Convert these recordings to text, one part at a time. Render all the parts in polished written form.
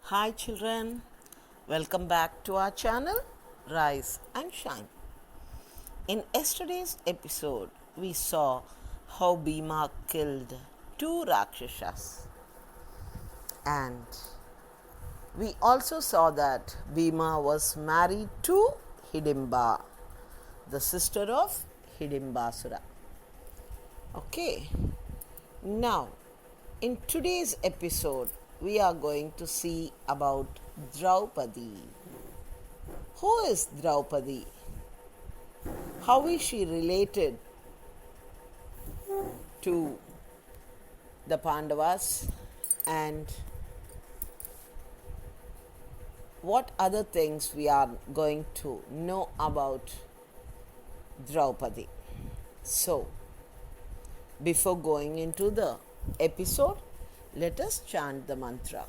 Hi children, welcome back to our channel Rise and Shine. In yesterday's episode, we saw how Bhima killed two Rakshasas, and we also saw that Bhima was married to Hidimba, the sister of Hidimbasura. Okay, now in today's episode, we are going to see about Draupadi. Who is Draupadi? How is she related to the Pandavas? And what other things we are going to know about Draupadi? So, before going into the episode, let us chant the mantra.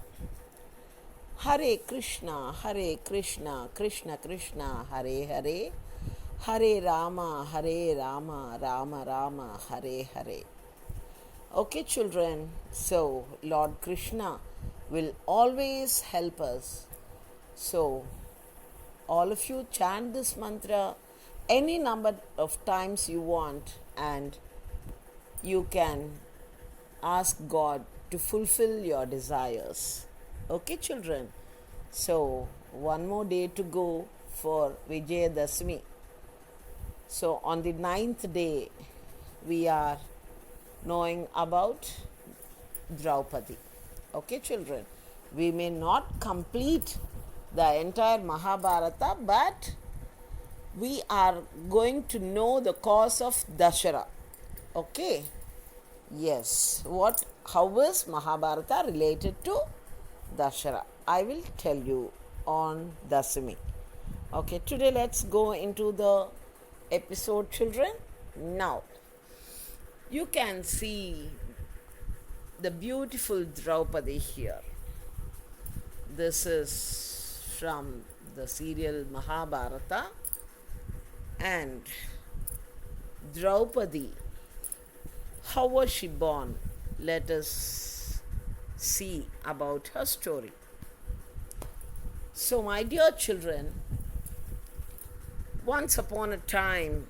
Hare Krishna, Krishna Krishna, Hare Hare, Hare Rama, Rama Rama, Hare Hare. Okay, children, so Lord Krishna will always help us. So, all of you chant this mantra any number of times you want, and you can ask God to fulfill your desires. Okay, children? So, one more day to go for Vijayadashmi. So, on the 9th day, we are knowing about Draupadi. Okay, children? We may not complete the entire Mahabharata, but we are going to know the cause of Dashara. Okay? Yes. How is Mahabharata related to Dashara? I will tell you on Dasami. Okay, today let's go into the episode, children. Now, you can see the beautiful Draupadi here. This is from the serial Mahabharata, and Draupadi, how was she born? Let us see about her story. So, my dear children, once upon a time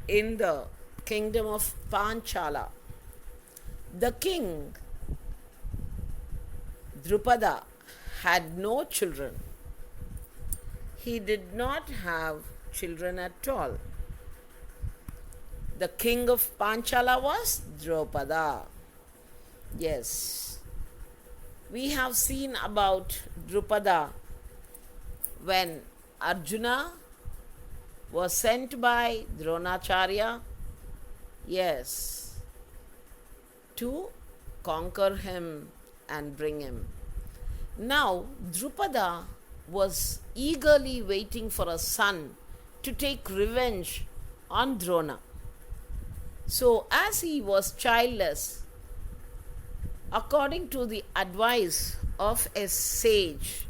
in the kingdom of Panchala, the king Drupada had no children. He did not have children at all. The king of Panchala was Drupada. Yes, we have seen about Drupada when Arjuna was sent by Dronacharya, yes, to conquer him and bring him. Now, Drupada was eagerly waiting for a son to take revenge on Drona. So, as he was childless, according to the advice of a sage,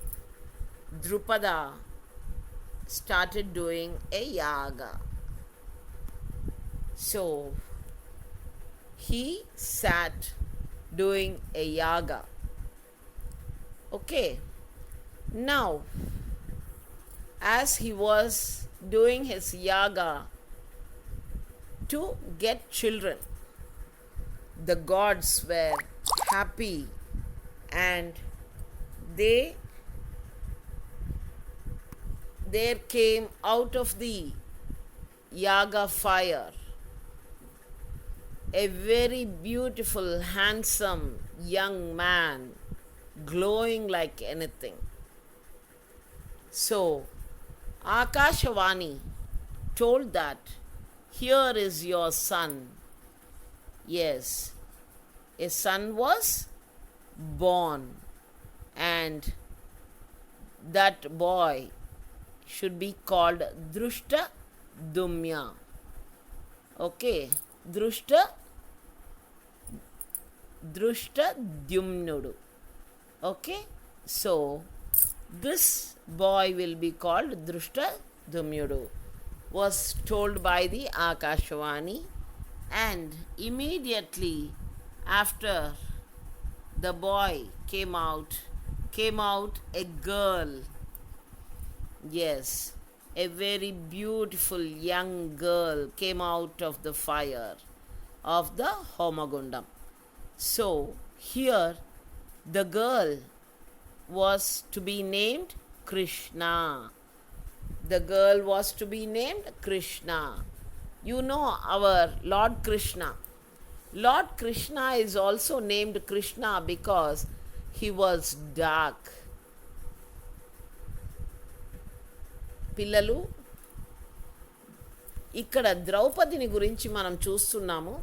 Drupada started doing a yaga. So, he sat doing a yaga. Okay. Now, as he was doing his yaga to get children, the gods were happy, and there came out of the yaga fire a very beautiful, handsome young man, glowing like anything. So, Akashavani told that, here is your son. Yes, a son was born, and that boy should be called Drushta Dumya. Okay, Drushta Dyumnudu. Okay, so this boy will be called Drushta Dumnudu, was told by the Akashavani, and immediately after the boy came out, came out a girl. Yes, a very beautiful young girl came out of the fire of the Homagundam. So, here the girl was to be named Krishna. The girl was to be named Krishna. You know our Lord Krishna. Lord Krishna is also named Krishna because he was dark. పిల్లలు, ఇక్కడ ద్రౌపదిని గురించి మనం చూస్తున్నాము.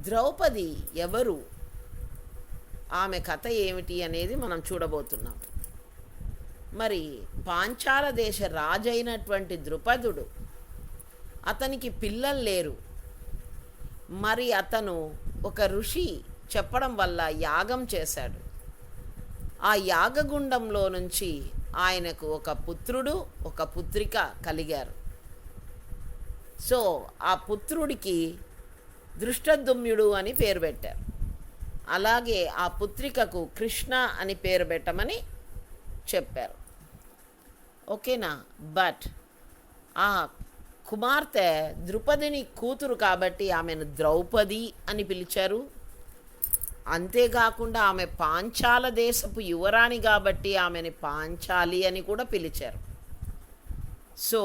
ద్రౌపది ఎవరు, ఆమె కథ ఏమిటి అనేది మనం చూడబోతున్నాం. మరి పాంచాల దేశ రాజైనటువంటి ద్రుపదుడు, అతనికి పిల్లలు లేరు. మరి అతను ఒక ఋషి చెప్పడం వల్ల యాగం చేశాడు. ఆ యాగగుండంలో నుంచి ఆయనకు ఒక పుత్రుడు ఒక పుత్రిక కలిగారు. సో ఆ పుత్రుడికి దృష్టద్యుమ్నుడు అని పేరు పెట్టారు. అలాగే ఆ పుత్రికకు కృష్ణ అని పేరు పెట్టమని చెప్పారు. ఓకేనా? బట్ ఆ కుమార్తె ద్రుపదిని కూతురు కాబట్టి ఆమెను ద్రౌపది అని పిలిచారు. అంతేకాకుండా ఆమె పాంచాల దేశపు యువరాణి కాబట్టి ఆమెని పాంచాలి అని కూడా పిలిచారు. సో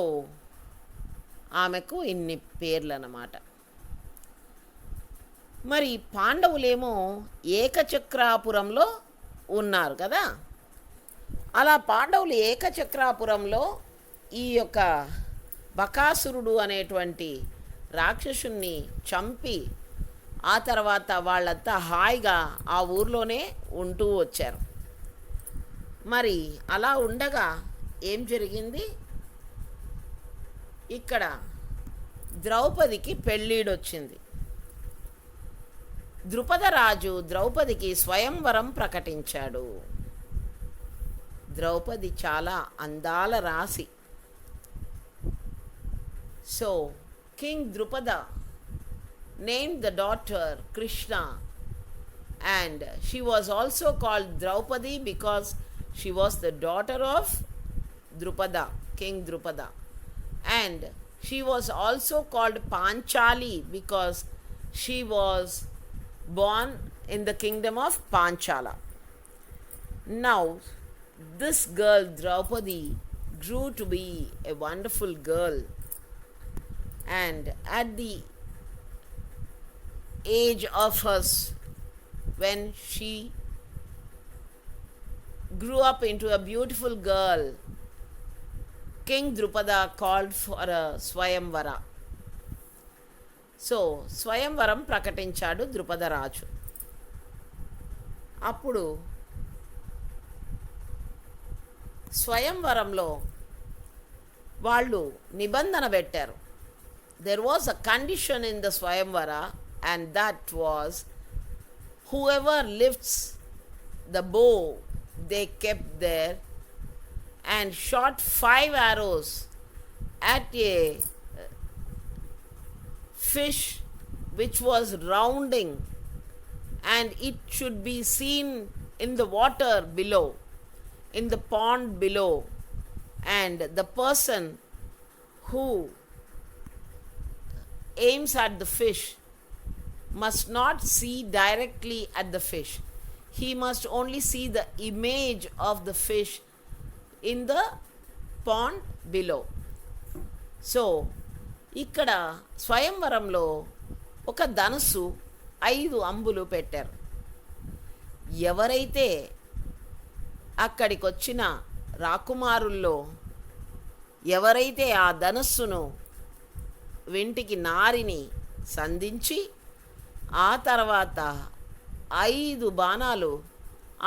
ఆమెకు ఇన్ని పేర్లు అన్నమాట. మరి పాండవులేమో ఏకచక్రాపురంలో ఉన్నారు కదా. అలా పాండవులు ఏకచక్రాపురంలో ఈ యొక్క బకాసురుడు అనేటువంటి రాక్షసుణ్ణి చంపి ఆ తర్వాత వాళ్ళంతా హాయిగా ఆ ఊర్లోనే ఉంటూ వచ్చారు. మరి అలా ఉండగా ఏం జరిగింది, ఇక్కడ ద్రౌపదికి పెళ్ళిడొచ్చింది. ద్రుపదరాజు ద్రౌపదికి స్వయంవరం ప్రకటించాడు. ద్రౌపది చాలా అందాల రాశి. So king Drupada named the daughter Krishna, and she was also called Draupadi because she was the daughter of Drupada, King Drupada. And she was also called Panchali because she was born in the kingdom of Panchala. Now this girl Draupadi grew to be a wonderful girl, and at the age of hers, when she grew up into a beautiful girl, King Drupada called for a Swayamvara. So స్వయంవరం ప్రకటించాడు ద్రుపదరాజు. అప్పుడు స్వయంవరంలో వాళ్ళు నిబంధన పెట్టారు. There was a condition in the Swayamvara, and that was whoever lifts the bow they kept there and shot 5 arrows at a fish which was rounding, and it should be seen in the water below, in the pond below, and the person who aims at the fish must not see directly at the fish. He must only see the image of the fish in the pond below. So ఇక్కడ స్వయంవరంలో ఒక ధనుసు 5 అంబులు పెట్టారు. ఎవరైతే అక్కడికి వచ్చిన రాకుమారుల్లో ఎవరైతే ఆ ధనుస్సును వెంటికి నారిని సంధించి ఆ తర్వాత 5 బాణాలు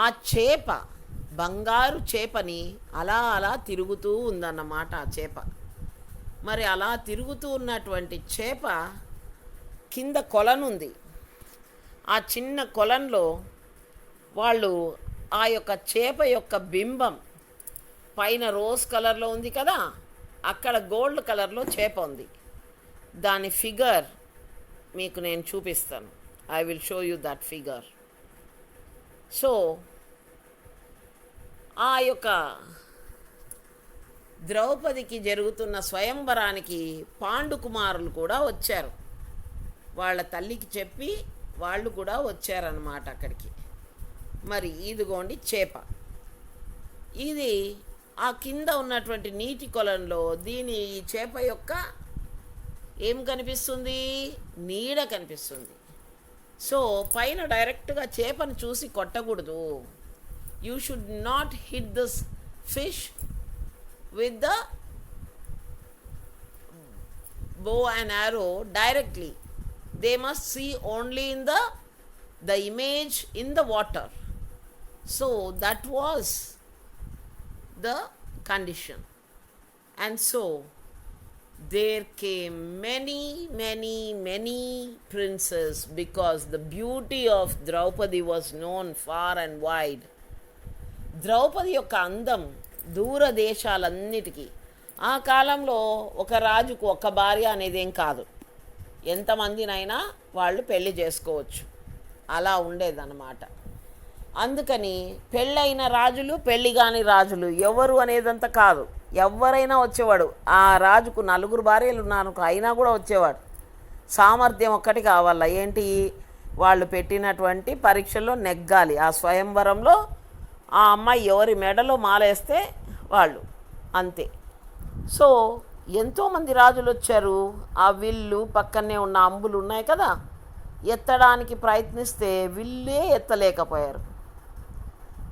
ఆ చేప, బంగారు చేపని అలా అలా తిరుగుతూ ఉందన్నమాట ఆ చేప. మరి అలా తిరుగుతూ ఉన్నటువంటి చేప కింద కొలనుంది. ఆ చిన్న కొలన్లో వాళ్ళు ఆ యొక్క చేప యొక్క బింబం పైన రోజ్ కలర్లో ఉంది కదా, అక్కడ గోల్డ్ కలర్లో చేప ఉంది. దాని ఫిగర్ మీకు నేను చూపిస్తాను. I will show you that figure. So ఆ యొక్క ద్రౌపదికి జరుగుతున్న స్వయంవరానికి పాండుకుమారులు కూడా వచ్చారు. వాళ్ళ తల్లికి చెప్పి వాళ్ళు కూడా వచ్చారన్నమాట అక్కడికి. మరి ఇదిగోండి చేప. ఇది ఆ కింద ఉన్నటువంటి నీటి కొలంలో ఈ చేప యొక్క ఏం కనిపిస్తుంది? నీడ కనిపిస్తుంది. సో పైన డైరెక్ట్గా చేపను చూసి కొట్టకూడదు. You should not hit this fish with the bow and arrow directly. They must see only in the image in the water. So that was the condition. And so there came many princes, because the beauty of Draupadi was known far and wide. Draupadi యొక్క అందం దూరదేశాలన్నిటికీ. ఆ కాలంలో ఒక రాజుకు ఒక భార్య అనేదేం కాదు, ఎంతమందినైనా వాళ్ళు పెళ్లి చేసుకోవచ్చు, అలా ఉండేదన్నమాట. అందుకని పెళ్ళైన రాజులు, పెళ్ళి కాని రాజులు ఎవరు అనేదంతా కాదు, ఎవరైనా వచ్చేవాడు. ఆ రాజుకు 4 భార్యలు ఉన్నారు అయినా కూడా వచ్చేవాడు. సామర్థ్యం ఒక్కటి కావాలా, ఏంటి? వాళ్ళు పెట్టినటువంటి పరీక్షల్లో నెగ్గాలి. ఆ స్వయంవరంలో ఆ అమ్మాయి ఎవరి మెడలో మాలేస్తే వాళ్ళు అంతే. సో ఎంతోమంది రాజులు వచ్చారు. ఆ విల్లు పక్కనే ఉన్న అంబులు ఉన్నాయి కదా, ఎత్తడానికి ప్రయత్నిస్తే విల్లే ఎత్తలేకపోయారు.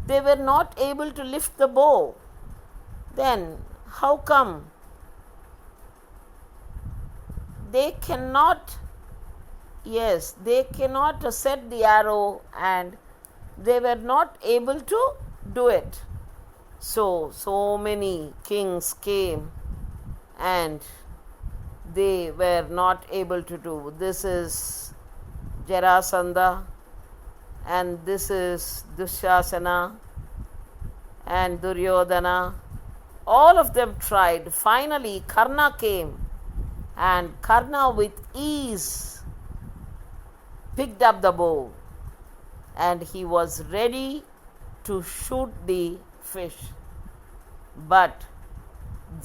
They were not able to lift the bow. Then how come? They cannot set the arrow and they were not able to do it. So many kings came and they were not able to do. This is Jarasandha and this is Dushasana and Duryodhana. All of them tried. Finally Karna came, and Karna with ease picked up the bow and he was ready to shoot the fish. But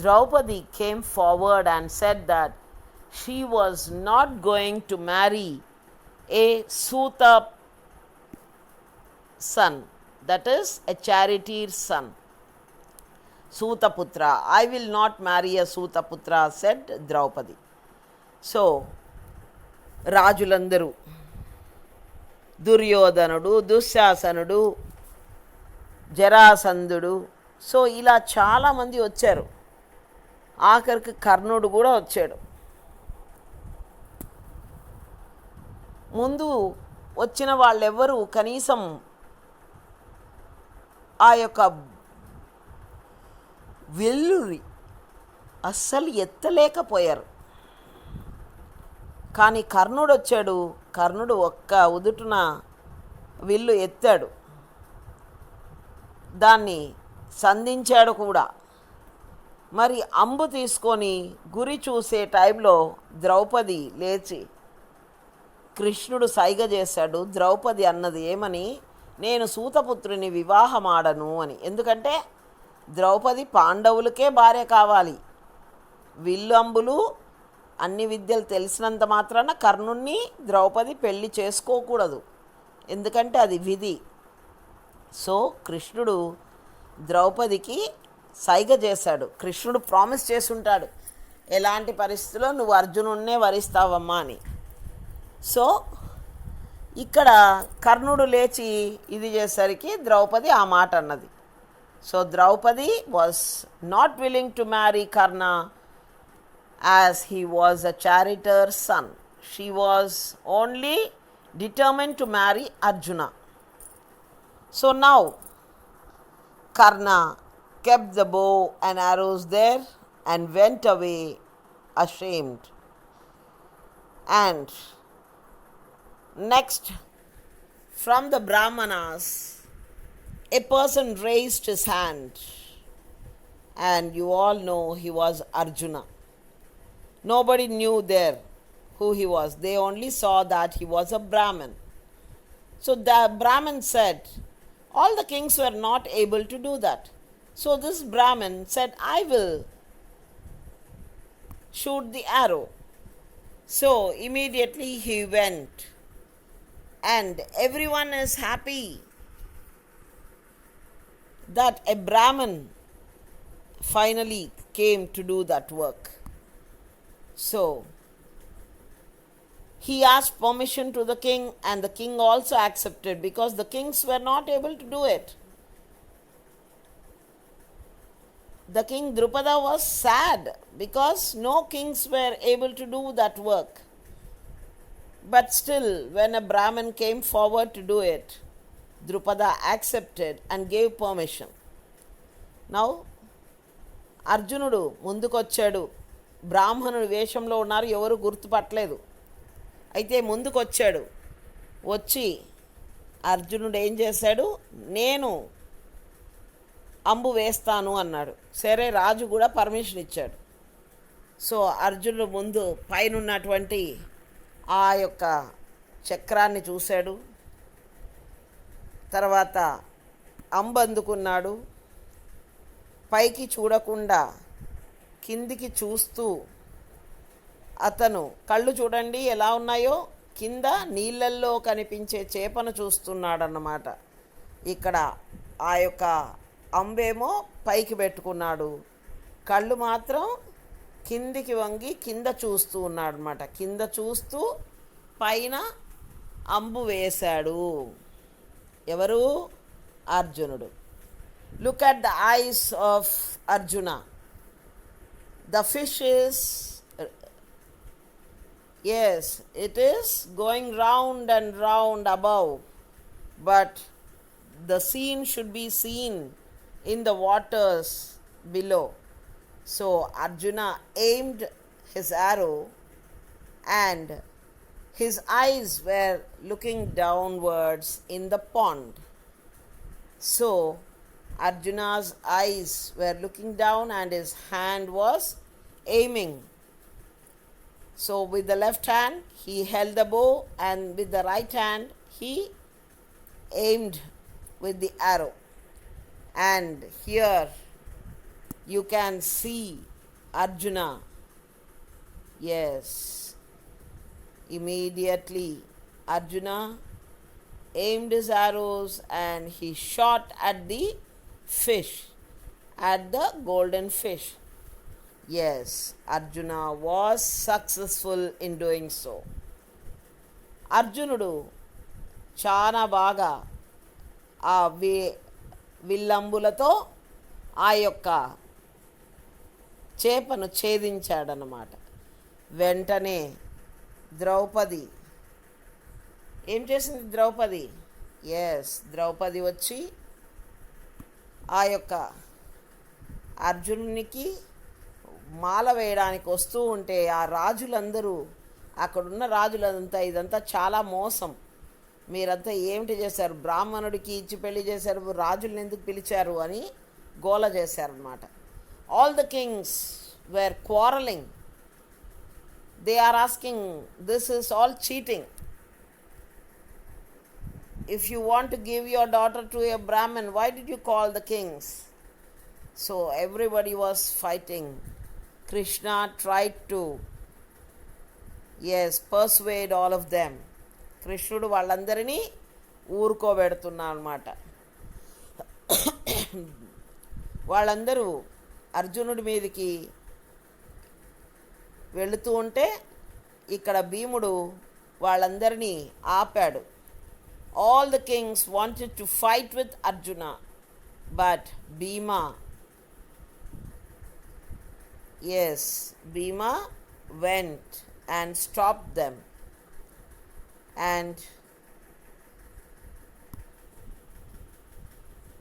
Draupadi came forward and said that she was not going to marry a Suta son, that is a charioteer's son. Sutaputra. I will not marry a Sutaputra, said Draupadi. So రాజులందరూ, దుర్యోధనుడు, దుశ్శాసనుడు, జరాసంధుడు, so ఇలా చాలామంది వచ్చారు. ఆఖరికి కర్ణుడు కూడా వచ్చాడు. ముందు వచ్చిన వాళ్ళెవ్వరూ కనీసం ఆ యొక్క వెల్లురి అస్సలు ఎత్తలేకపోయారు. కానీ కర్ణుడు వచ్చాడు. కర్ణుడు ఒక్క ఉదుటున విల్లు ఎత్తాడు, దాన్ని సంధించాడు కూడా. మరి అంబు తీసుకొని గురి చూసే టైంలో ద్రౌపది లేచి కృష్ణుడు సైగ చేశాడు. ద్రౌపది అన్నది ఏమని? నేను సూతపుత్రుని వివాహమాడను అని. ఎందుకంటే ద్రౌపది పాండవులకే భార్య కావాలి. విల్లు అంబులు అన్ని విద్యలు తెలిసినంత మాత్రాన కర్ణుణ్ణి ద్రౌపది పెళ్లి చేసుకోకూడదు, ఎందుకంటే అది విధి. సో కృష్ణుడు ద్రౌపదికి సైగ చేశాడు. కృష్ణుడు ప్రామిస్ చేసి ఉంటాడు, ఎలాంటి పరిస్థితుల్లో నువ్వు అర్జునున్నే వరిస్తావమ్మా అని. సో ఇక్కడ కర్ణుడు లేచి ఇది చేసరికి ద్రౌపది ఆ మాట అన్నది. So Draupadi was not willing to marry Karna as he was a charioteer's son. She was only determined to marry Arjuna. So now Karna kept the bow and arrows there and went away ashamed. And next, from the Brahmanas, a person raised his hand, and you all know he was Arjuna. Nobody knew there who he was. They only saw that he was a Brahmin. So the Brahmin said, All the kings were not able to do that. So this Brahmin said, I will shoot the arrow. So immediately he went, and everyone is happy that a Brahmin finally came to do that work. So he asked permission to the king, and the king also accepted, because the kings were not able to do it. The king Drupada was sad because no kings were able to do that work. But still, when a Brahmin came forward to do it, Drupada accepted and gave permission. Now, అర్జునుడు ముందుకొచ్చాడు. బ్రాహ్మణుడు వేషంలో ఉన్నారు, ఎవరు గుర్తుపట్టలేదు. అయితే ముందుకొచ్చాడు. వచ్చి అర్జునుడు ఏం చేశాడు, నేను అంబు వేస్తాను అన్నాడు. సరే, రాజు కూడా పర్మిషన్ ఇచ్చాడు. సో అర్జునుడు ముందు పైన ఉన్నటువంటి ఆ యొక్క చక్రాన్ని చూశాడు. తర్వాత అంబు అందుకున్నాడు. పైకి చూడకుండా కిందికి చూస్తూ అతను, కళ్ళు చూడండి ఎలా ఉన్నాయో, కింద నీళ్ళల్లో కనిపించే చేపను చూస్తున్నాడన్నమాట. ఇక్కడ ఆ యొక్క అంబేమో పైకి పెట్టుకున్నాడు, కళ్ళు మాత్రం కిందికి వంగి కింద చూస్తూ ఉన్నాడు అనమాట. కింద చూస్తూ పైన అంబు వేశాడు. ఎవరు? అర్జునుడు. Look at the eyes of Arjuna. The fish is, yes, it is going round and round above, but the scene should be seen in the waters below. So Arjuna aimed his arrow, and his eyes were looking downwards in the pond. So Arjuna's eyes were looking down and his hand was aiming. So with the left hand he held the bow, and with the right hand he aimed with the arrow. And here you can see Arjuna. Yes, immediately Arjuna aimed his arrows and he shot at the fish, at the golden fish. Yes, Arjuna was successful in doing so. అర్జునుడు చాలా బాగా ఆ విల్లంబులతో ఆ యొక్క చేపను ఛేదించాడనమాట. వెంటనే ద్రౌపది ఏం చేసింది? ద్రౌపది, ఎస్, ద్రౌపది వచ్చి ఆ యొక్క అర్జునునికి మాల వేయడానికి వస్తూ ఉంటే ఆ రాజులందరూ, అక్కడున్న రాజులంతా, ఇదంతా చాలా మోసం, మీరంతా ఏమిటి చేశారు, బ్రాహ్మణుడికి ఇచ్చి పెళ్లి చేశారు, రాజులను ఎందుకు పిలిచారు అని గోల చేశారనమాట. All the kings were quarrelling. They are asking, this is all cheating. If you want to give your daughter to a Brahmin, why did you call the kings? So everybody was fighting. Krishna tried to, yes, persuade all of them. కృష్ణుడు వాళ్ళందరినీ ఊరుకోబెడుతున్నా అన్నమాట. వాళ్ళందరూ అర్జునుడి మీదకి వెళుతూ ఉంటే ఇక్కడ భీముడు వాళ్ళందరినీ ఆపాడు. All the kings wanted to fight with Arjuna, but Bhima, yes, Bhima went and stopped them. And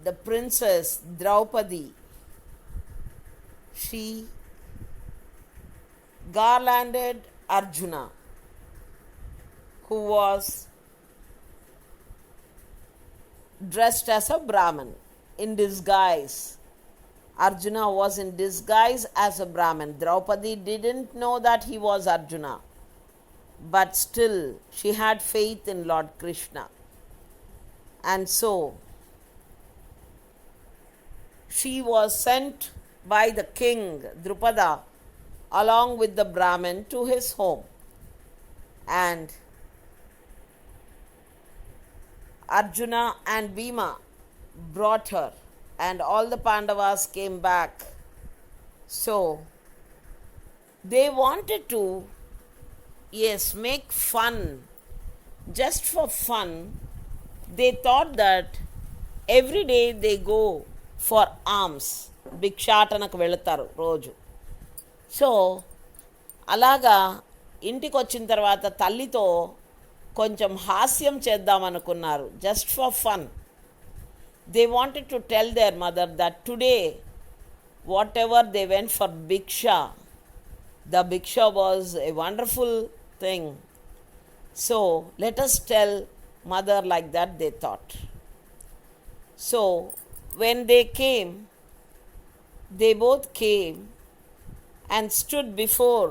the princess Draupadi, she garlanded Arjuna, who was dressed as a Brahmin in disguise. Arjuna was in disguise as a Brahmin. Draupadi didn't know that he was Arjuna, but still she had faith in Lord Krishna. And so she was sent by the king Drupada along with the Brahmin to his home. And Arjuna and Bhima brought her, and all the Pandavas came back. So they wanted to, yes, make fun. Just for fun, they thought that every day they go for alms, భిక్షాటనకు వెళతారు రోజు. So అలాగా ఇంటికి వచ్చిన తర్వాత తల్లితో కొంచెం హాస్యం చేద్దామనుకున్నారు, just for fun. They wanted to tell their mother that today whatever they went for bhiksha, the bhiksha was a wonderful thing. So let us tell mother like that, they thought. So when they came, they both came and stood before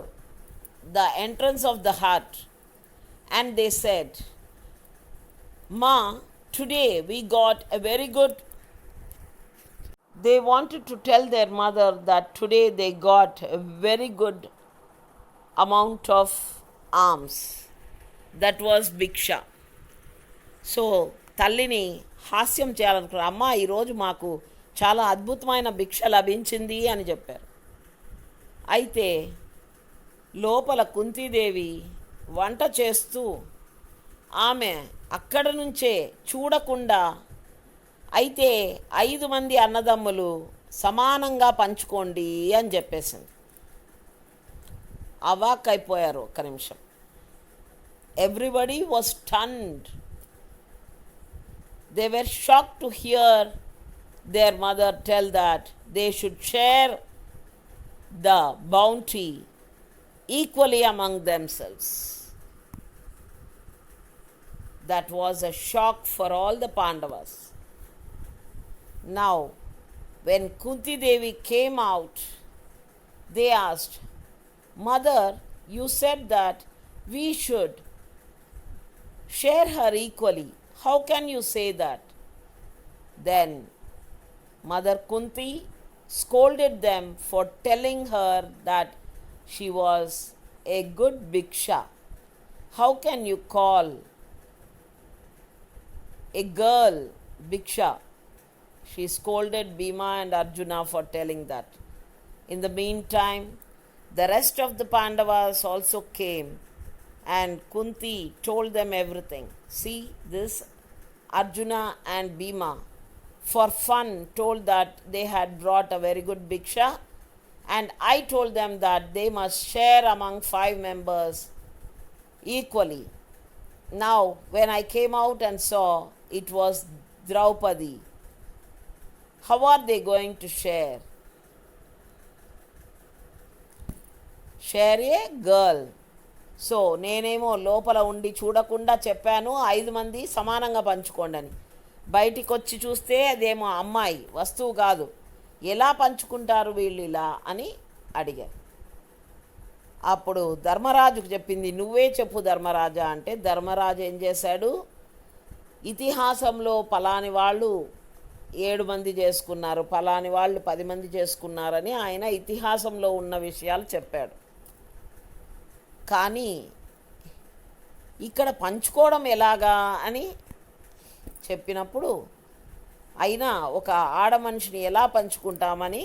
the entrance of the hut, and they said, Ma, today we got a very good. They wanted to tell their mother that today they got a very good amount of alms, that was bhiksha. So తల్లిని హాస్యం చేయాలనుకున్నారు. అమ్మ, ఈరోజు మాకు చాలా అద్భుతమైన భిక్ష లభించింది అని చెప్పారు. అయితే లోపల కుంతీదేవి వంట చేస్తూ ఆమె అక్కడ నుంచే చూడకుండా, అయితే 5 మంది అన్నదమ్ములు సమానంగా పంచుకోండి అని చెప్పేసింది. అవాక్కైపోయారు ఒక్క నిమిషం. Everybody was stunned. They were shocked to hear their mother tell that they should share the bounty equally among themselves. That was a shock for all the Pandavas. Now, when Kunti Devi came out, they asked, Mother, you said that we should share her equally. How can you say that? Then Mother Kunti scolded them for telling her that she was a good bhiksha. How can you call a girl bhiksha? She scolded Bhima and Arjuna for telling that. In the meantime, the rest of the Pandavas also came, and Kunti told them everything. See, this Arjuna and Bhima for fun told that they had brought a very good bhiksha, and I told them that they must share among 5 members equally. Now when I came out and saw it was Draupadi, how are they going to share? Share a girl. So నేనేమో లోపల ఉండి చూడకుండా చెప్పాను 5 మంది సమానంగా పంచుకోండి అని. బయటికి వచ్చి చూస్తే అదేమో అమ్మాయి, వస్తువు కాదు. ఎలా పంచుకుంటారు వీళ్ళు ఇలా అని అడిగారు. అప్పుడు ధర్మరాజుకు చెప్పింది, నువ్వే చెప్పు ధర్మరాజా అంటే, ధర్మరాజు ఏం చేశాడు, ఇతిహాసంలో పలాని వాళ్ళు 7 మంది చేసుకున్నారు, పలాని వాళ్ళు 10 మంది చేసుకున్నారని ఆయన ఇతిహాసంలో ఉన్న విషయాలు చెప్పాడు. కానీ ఇక్కడ పంచుకోవడం ఎలాగా అని చెప్పినప్పుడు, అయినా ఒక ఆడ మనిషిని ఎలా పంచుకుంటామని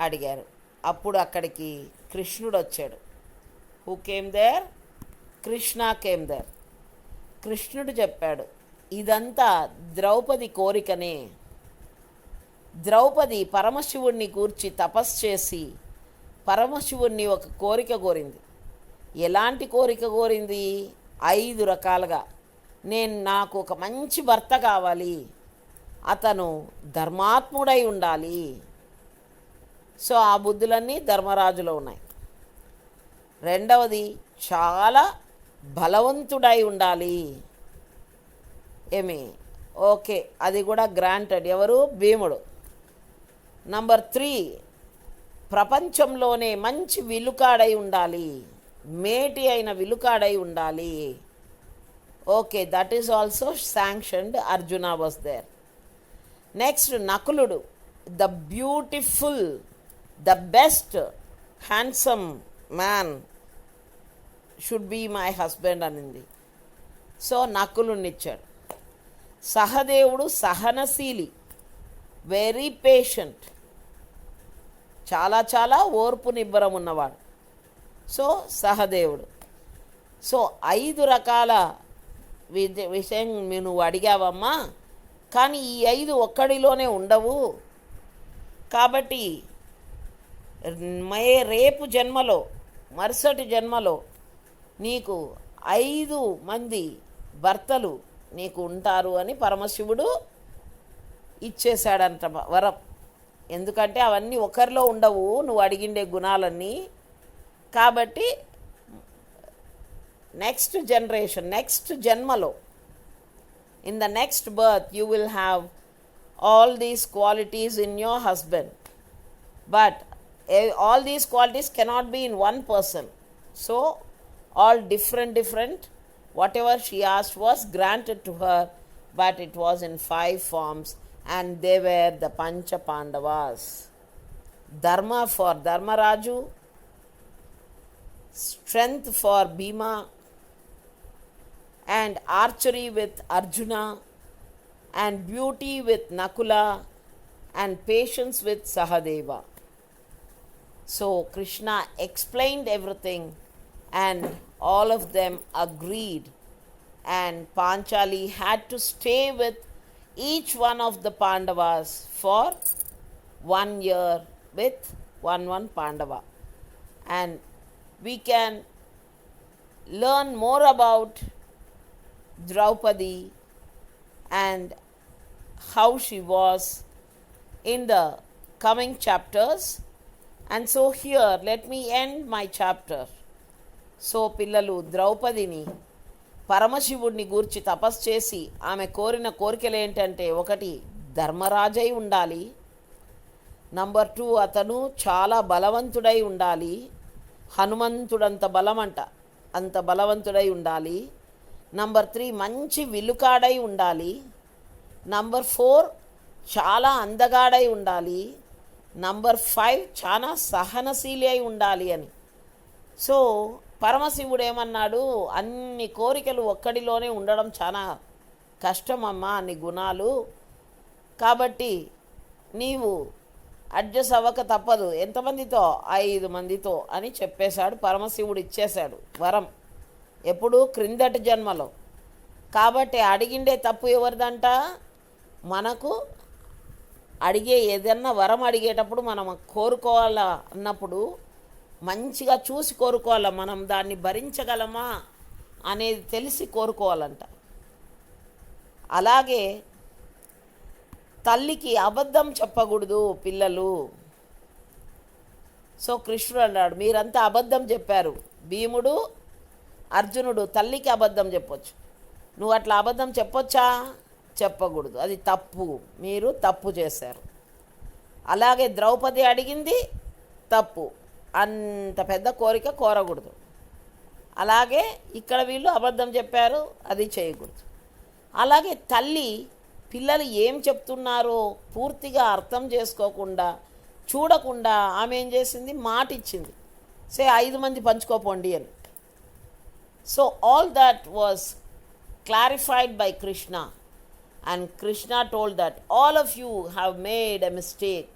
అడిగారు. అప్పుడు అక్కడికి కృష్ణుడు వచ్చాడు. Who came there? Krishna came there. కృష్ణుడు చెప్పాడు, ఇదంతా ద్రౌపది కోరికనే. ద్రౌపది పరమశివుణ్ణి గూర్చి తపస్సు చేసి పరమశివుణ్ణి ఒక కోరిక కోరింది. ఎలాంటి కోరిక కోరింది? 5 రకాలుగా. నాకు ఒక మంచి భర్త కావాలి, అతను ధర్మాత్ముడై ఉండాలి. సో ఆ బుద్ధులన్నీ ధర్మరాజులో ఉన్నాయి. రెండవది, చాలా బలవంతుడై ఉండాలి. ఓకే, అది కూడా గ్రాంటెడ్. ఎవరు? భీముడు. నంబర్ 3, ప్రపంచంలోనే మంచి విలుకాడై ఉండాలి, మేటి అయిన విలుకాడై ఉండాలి. Okay, that is also sanctioned. Arjuna was there. Next, నకులుడు the beautiful, the best handsome man should be my husband అనింది. సో నకులునిచ్చాడు. సహదేవుడు సహనశీలి, వెరీ పేషెంట్, చాలా చాలా ఓర్పు నిబ్బరం ఉన్నవాడు. సో సహదేవుడు. సో 5 రకాల విషయం నువ్వు అడిగావమ్మా, కానీ ఈ 5 ఒక్కడిలోనే ఉండవు. కాబట్టి రేపు జన్మలో, మరుసటి జన్మలో నీకు 5 మంది భర్తలు నీకు ఉంటారు అని పరమశివుడు ఇచ్చేశాడంట వరం. ఎందుకంటే అవన్నీ ఒకరిలో ఉండవు నువ్వు అడిగిండే గుణాలన్నీ. కాబట్టి నెక్స్ట్ జనరేషన్, నెక్స్ట్ జన్మలో, in the next birth you will have all these qualities in your husband. But all these qualities cannot be in one person. So all different, whatever she asked was granted to her, but it was in 5 forms, and they were the Pancha Pandavas. Dharma for Dharmaraju, strength for Bhima, and archery with Arjuna, and beauty with Nakula, and patience with Sahadeva. So Krishna explained everything, and all of them agreed, and Panchali had to stay with each one of the Pandavas for 1 year with one Pandava. And we can learn more about Draupadi and how she was in the coming chapters. And so here let me end my chapter. So పిల్లలు, ద్రౌపదిని పరమశివుడిని గూర్చి తపస్సు చేసి ఆమె కోరిన కోరికలు ఏంటంటే, 1 ధర్మరాజై ఉండాలి, నంబర్ 2 అతను చాలా బలవంతుడై ఉండాలి, హనుమంతుడంత బలమంట, అంత బలవంతుడై ఉండాలి, నంబర్ 3 మంచి విలుకాడై ఉండాలి, నంబర్ 4 చాలా అందగాడై ఉండాలి, నంబర్ 5 చాలా సహనశీలి అయి ఉండాలి అని. సో పరమశివుడు ఏమన్నాడు, అన్ని కోరికలు ఒక్కడిలోనే ఉండడం చాలా కష్టమమ్మా, అన్ని గుణాలు, కాబట్టి నీవు అడ్జస్ట్ అవ్వక తప్పదు. ఎంతమందితో? 5 మందితో అని చెప్పేశాడు. పరమశివుడు ఇచ్చేశాడు వరం. ఎప్పుడు? క్రిందటి జన్మలో. కాబట్టి అడిగిండే తప్పు ఎవరిదంట? మనకు అడిగే ఏదన్నా వరం అడిగేటప్పుడు మనం కోరుకోవాలా అన్నప్పుడు మంచిగా చూసి కోరుకోవాలా, మనం దాన్ని భరించగలమా అనేది తెలిసి కోరుకోవాలంట. అలాగే తల్లికి అబద్ధం చెప్పకూడదు పిల్లలు. సో కృష్ణుడు అన్నాడు, మీరంతా అబద్ధం చెప్పారు. భీముడు, అర్జునుడు తల్లికి అబద్ధం చెప్పొచ్చు, నువ్వు అట్లా అబద్ధం చెప్పొచ్చా? చెప్పకూడదు, అది తప్పు, మీరు తప్పు చేశారు. అలాగే ద్రౌపది అడిగింది తప్పు, అంత పెద్ద కోరిక కోరకూడదు. అలాగే ఇక్కడ వీళ్ళు అబద్ధం చెప్పారు, అది చేయకూడదు. అలాగే తల్లి పిల్లలు ఏం చెప్తున్నారో పూర్తిగా అర్థం చేసుకోకుండా, చూడకుండా ఆమె ఏం చేసింది? మాట ఇచ్చింది, 5 మంది పంచుకోపోండి అని. So all that was clarified by Krishna, and Krishna told that all of you have made a mistake,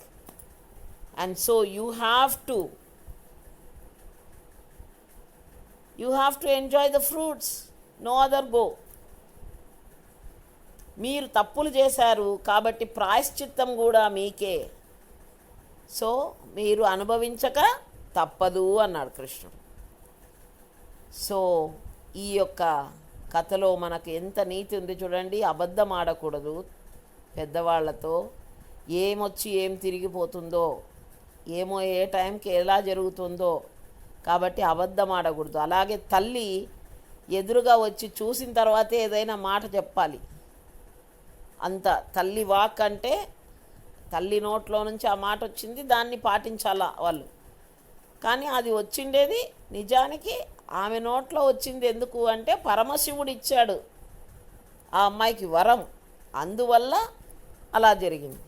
and so you have to enjoy the fruits, no other go. మీరు తప్పులు చేశారు కాబట్టి ప్రాయశ్చిత్తం కూడా మీకే, సో మీరు అనుభవించక తప్పదు అన్నాడు కృష్ణుడు. సో ఈ యొక్క కథలో మనకు ఎంత నీతి ఉంది చూడండి. అబద్ధం ఆడకూడదు పెద్దవాళ్లతో, ఏమొచ్చి ఏం తిరిగిపోతుందో, ఏమో ఏ టైంకి ఎలా జరుగుతుందో, కాబట్టి అబద్ధం ఆడకూడదు. అలాగే తల్లి ఎదురుగా వచ్చి చూసిన తర్వాతే ఏదైనా మాట చెప్పాలి. అంత తల్లి వాక్ అంటే తల్లి నోట్లో నుంచి ఆ మాట వచ్చింది, దాన్ని పాటించాలా వాళ్ళు. కానీ అది వచ్చిండేది నిజానికి ఆమె నోట్లో వచ్చింది. ఎందుకు అంటే పరమశివుడు ఇచ్చాడు ఆ అమ్మాయికి వరం, అందువల్ల అలా జరిగింది.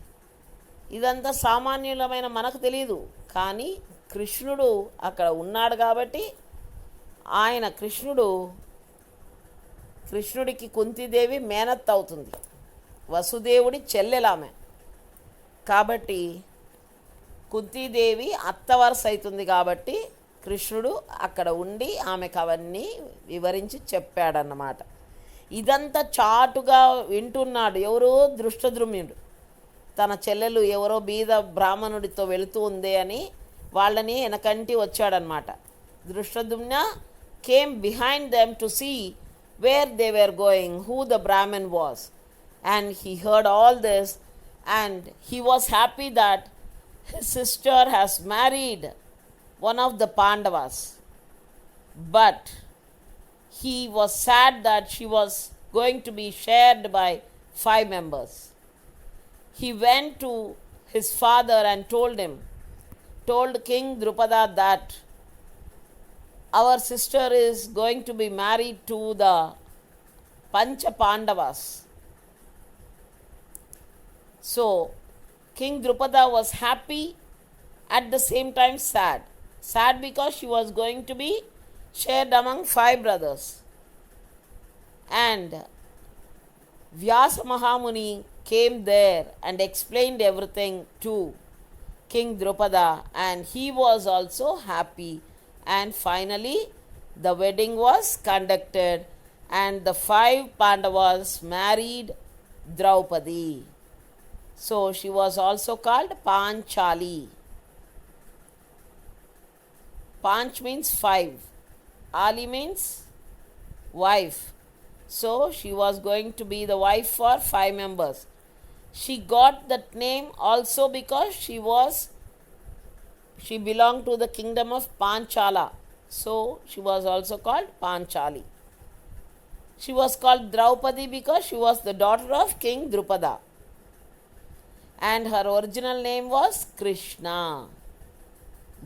ఇదంతా సామాన్యులమైన మనకు తెలియదు, కానీ కృష్ణుడు అక్కడ ఉన్నాడు కాబట్టి ఆయన కృష్ణుడికి కుంతీదేవి మేనత్ అవుతుంది, వసుదేవుడి చెల్లెలామె. కాబట్టి కుంతీదేవి అత్తవరస అవుతుంది కాబట్టి కృష్ణుడు అక్కడ ఉండి ఆమెకు అవన్నీ వివరించి చెప్పాడన్నమాట. ఇదంతా చాటుగా వింటున్నాడు ఎవరో దృష్టద్రుమ్యుడు. తన చెల్లెలు ఎవరో బీద బ్రాహ్మణుడితో వెళుతూ ఉందే అని వాళ్ళని వెనకంటి వచ్చాడనమాట. Dhrishtadyumna came behind them to see where they were going, who the brahman was. And he heard all this and he was happy that his sister has married one of the Pandavas, but he was sad that she was going to be shared by 5 members. He went to his father and told King Drupada that our sister is going to be married to the Pancha Pandavas. So King Drupada was happy, at the same time sad. Sad because she was going to be shared among 5 brothers. And Vyasa Mahamuni came there and explained everything to King Drupada, and he was also happy. And finally the wedding was conducted and the 5 Pandavas married Draupadi. So she was also called Panchali. Panch means 5. Ali means wife. So she was going to be the wife for 5 members. She got that name also because she belonged to the kingdom of Panchala. So she was also called Panchali. She was called Draupadi because she was the daughter of King Drupada. And her original name was Krishna.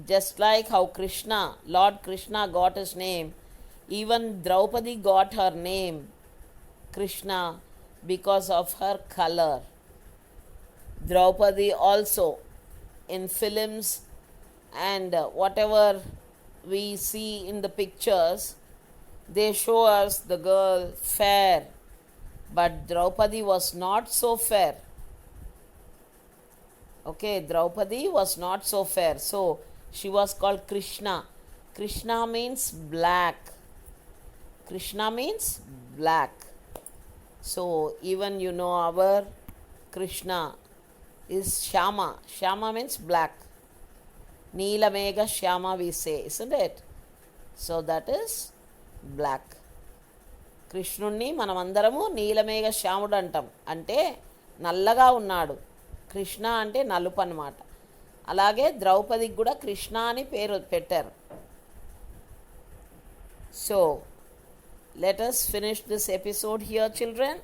Just like how Lord Krishna got his name, even Draupadi got her name Krishna because of her color. Draupadi also, in films and whatever we see in the pictures, they show us the girl fair, but Draupadi was not so fair. Okay, Draupadi was not so fair, so she was called Krishna. Krishna means black. Krishna means black. So even our Krishna is Shyama. Shyama means black. Neela Megha Shyama we say, isn't it? So that is black. కృష్ణుణ్ణి మనమందరము నీలమేఘ శ్యాముడు అంటాం, అంటే నల్లగా ఉన్నాడు. కృష్ణ అంటే నలుపు అన్నమాట. అలాగే ద్రౌపదికి కూడా కృష్ణ అని పేరు పెట్టారు. So let us finish this episode here, children.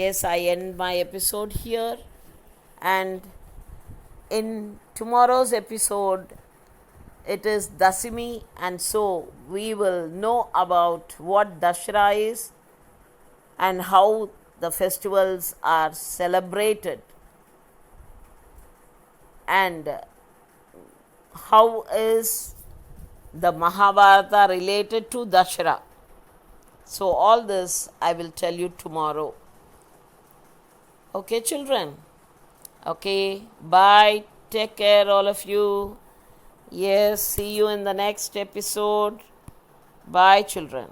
Yes, I end my episode here, and in tomorrow's episode it is Dasami, and so we will know about what Dashera is and how the festivals are celebrated, and how is the Mahabharata related to Dashera. So all this I will tell you tomorrow. Okay, children? Okay, bye. Take care, all of you. Yes, see you in the next episode. Bye, children.